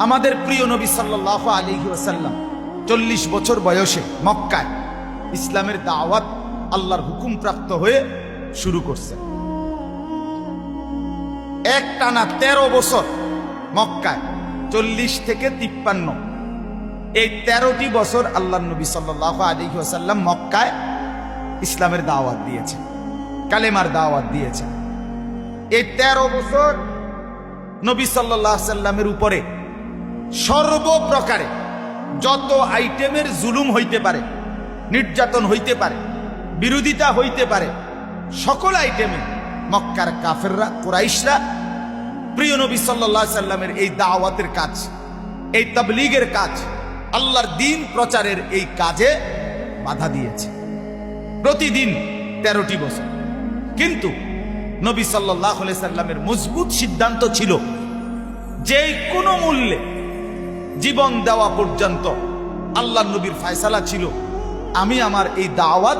আমাদের প্রিয় নবী সাল্লাল্লাহু আলাইহি ওয়াসাল্লাম 40 বছর বয়সে মক্কায় ইসলামের দাওয়াত আল্লাহর হুকুম প্রাপ্ত হয়ে শুরু করছেন। একটানা 13 বছর মক্কায়, 40 থেকে 53, এই 13টি বছর আল্লাহর নবী সাল্লাল্লাহু আলাইহি ওয়াসাল্লাম মক্কায় ইসলামের দাওয়াত দিয়েছেন, কালেমার দাওয়াত দিয়েছেন। এই 13 বছর নবী সাল্লাল্লাহু আলাইহি ওয়াসাল্লামের উপরে সর্বপ্রকারে যত আইটেমের জুলুম হইতে পারে, নির্যাতন হইতে পারে, বিরোধিতা হইতে পারে, সকল আইটেমে মক্কার কাফেররা, কুরাইশরা প্রিয় নবী সাল্লাল্লাহু আলাইহি ওয়াসাল্লামের এই দাওয়াতের কাজ, এই তাবলীগের কাজ, আল্লাহর দ্বীন প্রচারের এই কাজে বাধা দিয়েছে প্রতিদিন 13টি বছর। কিন্তু নবী সাল্লাল্লাহু আলাইহি ওয়াসাল্লামের মজবুত সিদ্ধান্ত ছিল যে কোনো মূল্যে জীবন দেওয়া পর্যন্ত আল্লাহর নবীর ফয়সালা ছিল, আমি আমার এই দাওয়াত,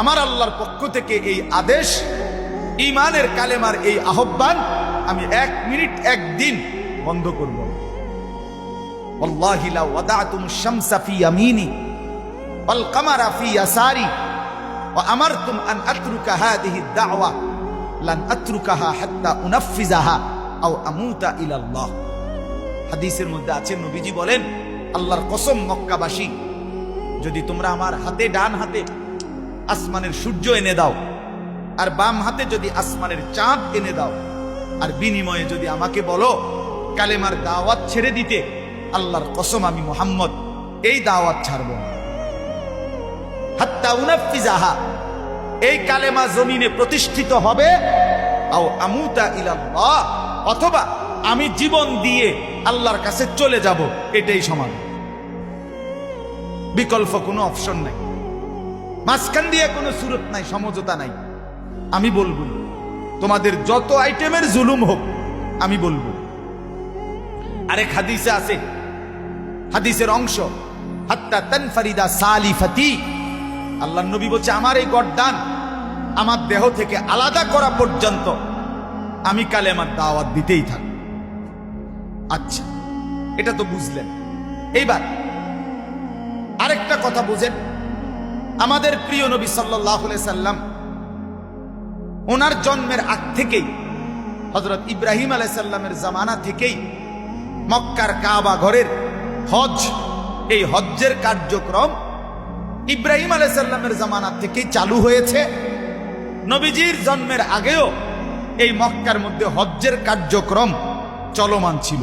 আমার আল্লাহর পক্ষ থেকে এই আদেশ, ঈমানের কালেমার এই আহ্বান আমি 1 মিনিট 1 দিন বন্ধ করব। ওয়াল্লাহি লা ওয়াদাতুমুশ শামসা ফি ইয়ামিনি ওয়াল কামারা ফি ইয়াসারি ওয়া আমারতুম আন আতরুকা হাদিহি দাওয়া লান আতরুকাহা হাত্তা উনাফফিজাহা আও আমুতা ইলাল্লাহ। হাদিসের মধ্যে আছে, নবীজি বলেন, আল্লাহর কসম মক্কাবাসী, যদি তোমরা আমার হাতে, ডান হাতে আসমানের সূর্য এনে দাও, আর বাম হাতে যদি আসমানের চাঁদ এনে দাও, আর বিনিময়ে যদি আমাকে বলো কালেমার দাওয়াত ছেড়ে দিতে, আল্লাহর কসম আমি মুহাম্মদ এই দাওয়াত ছাড়ব না। হাত্তা উনাফফিজাহা, এই কালেমা জমিনে প্রতিষ্ঠিত হবে, আও আমুতা ইলাল্লাহ, অথবা আমি জীবন দিয়ে আল্লাহর কাছে চলে যাব, এটাই সমান। বিকল্প কোনো অপশন নাই, মাঝখান দিয়ে কোনো সুরত নাই, সমঝোতা নাই। আমি বলবো, তোমাদের যত আইটেমের জুলুম হোক আমি বলবো। আরেক হাদিসে আছে, হাদিসের অংশ, হাত্তা তানফারিদা সালিফাতি, আল্লাহর নবী বলছে, আমার এই গর্দান আমার দেহ থেকে আলাদা করা পর্যন্ত আমি কালেমার দাওয়াত দিতেই থাকব। আচ্ছা, এটা তো বুঝলেন। এইবার আরেকটা কথা বুঝেন, আমাদের প্রিয় নবী সাল্লাল্লাহু আলাইহি সাল্লাম ওনার জন্মের আগ থেকেই, হযরত ইব্রাহিম আলাইহিস সালামের জামানা থেকেই মক্কার কাবা ঘরের হজ, এই হজ্জের কার্যক্রম ইব্রাহিম আলাইহিস সালামের জামানা থেকেই চালু হয়েছে। নবীজির জন্মের আগেও এই মক্কার মধ্যে হজ্জের কার্যক্রম চলমান ছিল।